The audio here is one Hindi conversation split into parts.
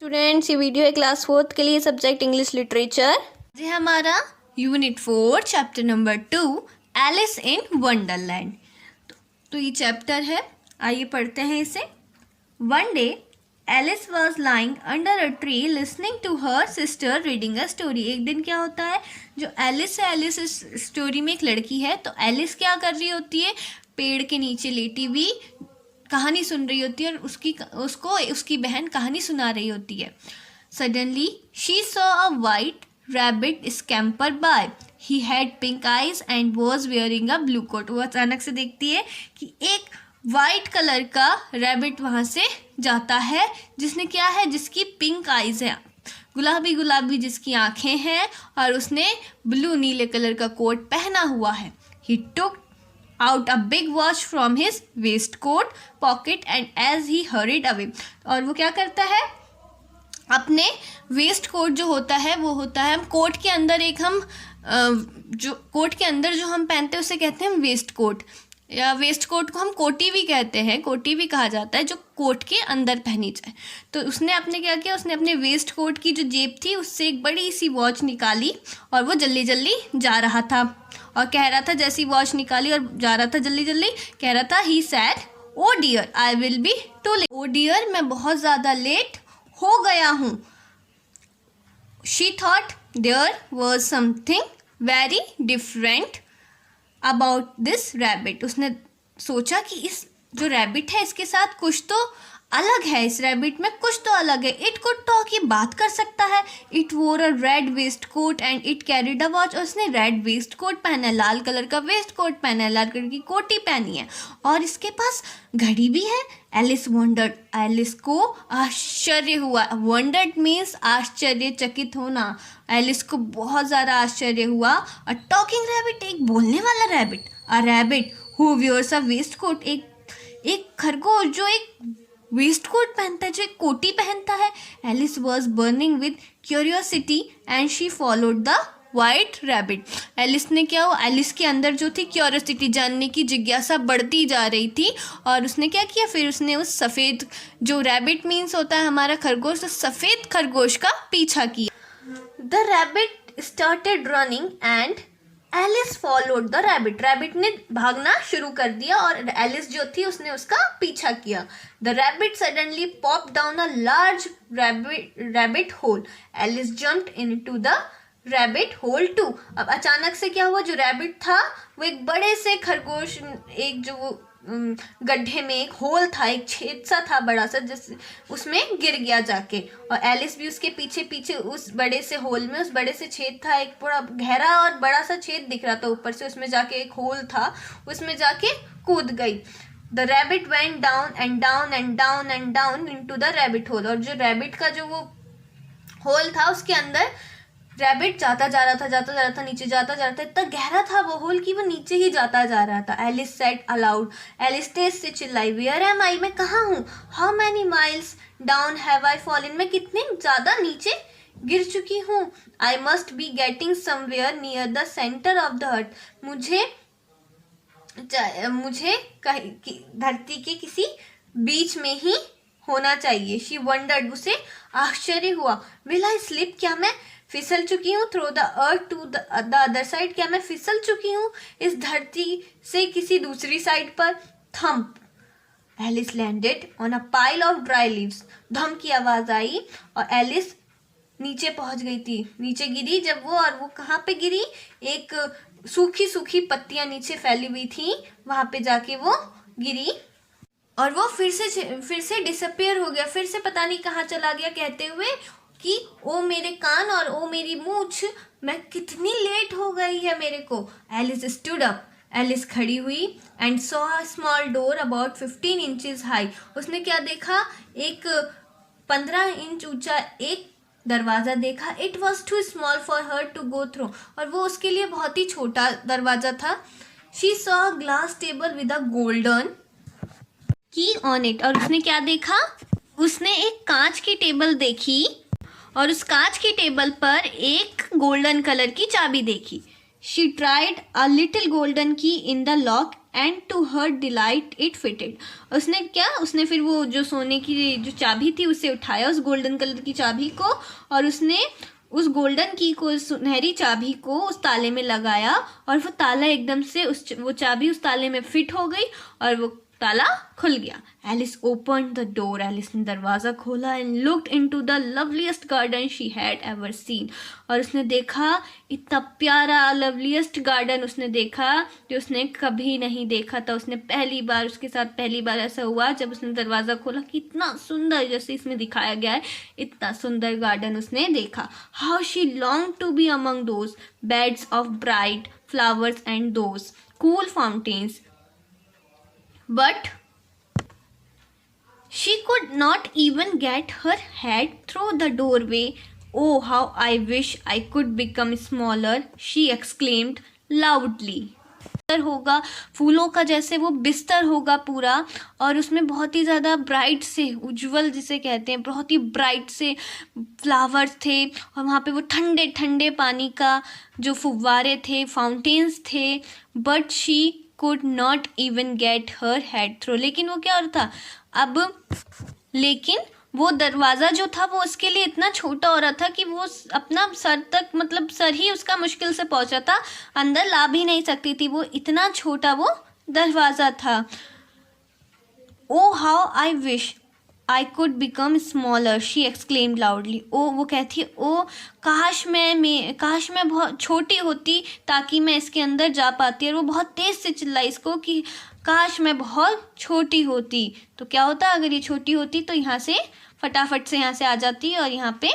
स्टूडेंट्स, ये वीडियो है क्लास 4 के लिए, सब्जेक्ट इंग्लिश लिटरेचर। ये हमारा unit 4 chapter number 2 Alice in Wonderland. तो ये चैप्टर है, आइए पढ़ते हैं इसे। One day Alice was lying under a tree listening to her sister reading a story. एक दिन क्या होता है, जो एलिस है, एलिस इस स्टोरी में एक लड़की है, तो एलिस क्या कर रही होती है, पेड़ के नीचे लेटी हुई कहानी सुन रही होती है और उसको उसकी बहन कहानी सुना रही होती है। Suddenly she saw a white rabbit scamper by. He had pink eyes and was wearing a blue coat. वो अचानक से देखती है कि एक वाइट कलर का रैबिट वहाँ से जाता है, जिसने क्या है, जिसकी पिंक आइज है, गुलाबी गुलाबी जिसकी आंखें हैं, और उसने ब्लू नीले कलर का कोट पहना हुआ है। ही टुक out a big watch from his waistcoat pocket and as he hurried away। और वो क्या करता है, अपने वेस्ट कोट जो होता है, वो होता है, हम कोट के अंदर जो कोट के अंदर जो हम पहनते हैं उसे कहते हैं वेस्ट कोट, या वेस्ट कोट को हम कोटी भी कहते हैं, कोटी भी कहा जाता है, जो कोट के अंदर पहनी जाए। तो उसने अपने क्या किया, उसने अपने वेस्ट कोट की जो जेब थी उससे एक बड़ी सी वॉच निकाली और वो जल्दी जल्दी जा रहा था और कह रहा था, जैसी वॉच निकाली और जा रहा था जल्दी जल्दी, कह रहा था, he said O dear I will be too late. O dear, मैं बहुत ज़्यादा लेट हो गया हूँ। She thought there was something very different about this rabbit. उसने सोचा कि इस जो रैबिट है इसके साथ कुछ तो अलग है, इस रैबिट में कुछ तो अलग है। इट कुड टॉक, ये बात कर सकता है। It wore a red waistcoat and it carried a watch. और उसने रेड वेस्ट कोट पहना है, लाल कलर का वेस्ट कोट पहना है, लाल कलर की कोटी पहनी है, और इसके पास घड़ी भी है। एलिस वंडर्ड, एलिस को आश्चर्य हुआ। वंडर्ड मीन्स आश्चर्यचकित होना। एलिस को बहुत ज़्यादा आश्चर्य हुआ। अ टॉकिंग रैबिट, एक बोलने वाला rabbit. A rabbit who wears a waistcoat, एक खरगोश जो एक वेस्ट कोट पहनता है, जो एक कोटी पहनता है। Alice was burning with curiosity and she followed the white rabbit. Alice ने क्या हुआ, एलिस के अंदर जो थी क्यूरियोसिटी, जानने की जिज्ञासा बढ़ती जा रही थी, और उसने क्या किया, फिर उसने उस सफ़ेद, जो रैबिट मीन्स होता है हमारा खरगोश, उस सफ़ेद खरगोश का पीछा किया। The rabbit started running and Alice followed the rabbit. Rabbit ने भागना शुरू कर दिया और एलिस जो थी उसने उसका पीछा किया। The rabbit suddenly pop down a large rabbit hole. Alice jumped into the rabbit hole too. अब अचानक से क्या हुआ, जो रैबिट था वो एक बड़े से खरगोश, एक जो गड्ढे में एक होल था, एक छेद सा था बड़ा सा, जिस उसमें गिर गया जाके, और एलिस भी उसके पीछे पीछे उस बड़े से होल में, उस बड़े से छेद था, एक बड़ा गहरा और बड़ा सा छेद दिख रहा था ऊपर से, उसमें जाके एक होल था, उसमें जाके कूद गई। The rabbit went down and down and down and down into the rabbit whole. और जो रैबिट का जो वो होल था उसके अंदर रैबिट जाता जा रहा था, नीचे जाता जा रहा था, इतना गहरा था वो होल कि वो नीचे ही जाता जा रहा था। एलिस सेड अलाउड, एलिस तेज से चिल्लाई, वेयर एम आई, मैं कहाँ हूँ। How many miles down have I fallen, मैं कितने ज़्यादा नीचे गिर चुकी हूँ। I must be getting somewhere near the centre of the earth, मुझे धरती के किसी बीच में ही होना चाहिए। शी वंडर्ड, उसे आश्चर्य हुआ। विल आई स्लिप, क्या मैं फिसल चुकी हूँ। Through the earth to the other side, क्या मैं फिसल चुकी हूँ इस धरती से किसी दूसरी साइड पर। Thump, Alice landed on a pile of dry leaves. धम की आवाज आई और एलिस नीचे पहुंच गई थी, नीचे गिरी जब वो, और वो कहाँ पे गिरी, एक सूखी सूखी पत्तियां नीचे फैली हुई थी, वहां पे जाके वो गिरी और वो फिर से डिसअपियर हो गया, फिर से पता नहीं कहाँ चला गया, कहते हुए कि ओ मेरे कान और ओ मेरी मूछ, मैं कितनी लेट हो गई है मेरे को। एलिस स्टूड अप, एलिस खड़ी हुई, and saw a small door about 15 inches high. उसने क्या देखा, एक 15 इंच ऊंचा एक दरवाज़ा देखा। It was too small for her to go through, और वो उसके लिए बहुत ही छोटा दरवाज़ा था। She saw a glass table with a golden key on it, और उसने क्या देखा, उसने एक कांच की टेबल देखी और उस कांच की टेबल पर एक गोल्डन कलर की चाबी देखी। She tried a little golden key in the lock and to her delight it fitted. उसने क्या, उसने फिर वो जो सोने की जो चाबी थी उसे उठाया, उस गोल्डन कलर की चाबी को, और उसने उस गोल्डन की को, सुनहरी चाबी को उस ताले में लगाया, और वो ताला एकदम से वो चाबी उस ताले में फिट हो गई और वो ताला खुल गया। Alice open the door, Alice ने दरवाज़ा खोला and looked into the loveliest garden she had ever seen. और उसने देखा इतना प्यारा लवलीस्ट गार्डन उसने देखा जो उसने कभी नहीं देखा था। उसने पहली बार, उसके साथ पहली बार ऐसा हुआ जब उसने दरवाज़ा खोला कि इतना सुंदर, जैसे इसमें दिखाया गया है, इतना सुंदर गार्डन उसने देखा। How she long to be among those beds of bright flowers and those cool fountains, but she could not even get her head through the doorway. Oh, how I wish I could become smaller, she exclaimed loudly. होगा फूलों का, जैसे वो बिस्तर होगा पूरा, और उसमें बहुत ही ज़्यादा ब्राइट से, उज्जवल जिसे कहते हैं, बहुत ही ब्राइट से फ्लावर्स थे, और वहाँ पे वो ठंडे ठंडे पानी का जो फुव्वारे थे, फाउंटेन्स थे। But she could not even get her head through. लेकिन वो क्या हो रहा था अब, लेकिन वो दरवाज़ा जो था वो उसके लिए इतना छोटा हो रहा था कि वो अपना सर तक, मतलब सर ही उसका मुश्किल से पहुंचा था, अंदर ला भी नहीं सकती थी, वो इतना छोटा वो दरवाज़ा था। O how I wish I could become smaller, she exclaimed loudly. O, वो कहती है, ओ काश मैं बहुत छोटी होती ताकि मैं इसके अंदर जा पाती। और वो बहुत तेज़ से चिल्लाई इसको कि काश मैं बहुत छोटी होती। तो क्या होता अगर ये छोटी होती, तो यहाँ से फटाफट से यहाँ से आ जाती और यहाँ पे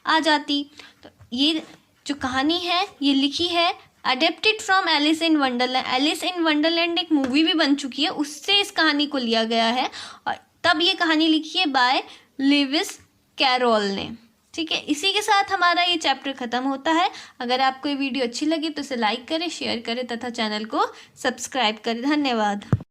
आ जाती। तो ये जो कहानी है ये लिखी है adapted from Alice in Wonderland. Alice in Wonderland एक मूवी भी बन चुकी है, उससे इस कहानी को लिया गया है, और तब ये कहानी लिखी है बाय लेविस कैरोल ने। ठीक है, इसी के साथ हमारा ये चैप्टर ख़त्म होता है। अगर आपको ये वीडियो अच्छी लगी तो इसे लाइक करें, शेयर करें तथा चैनल को सब्सक्राइब करें। धन्यवाद।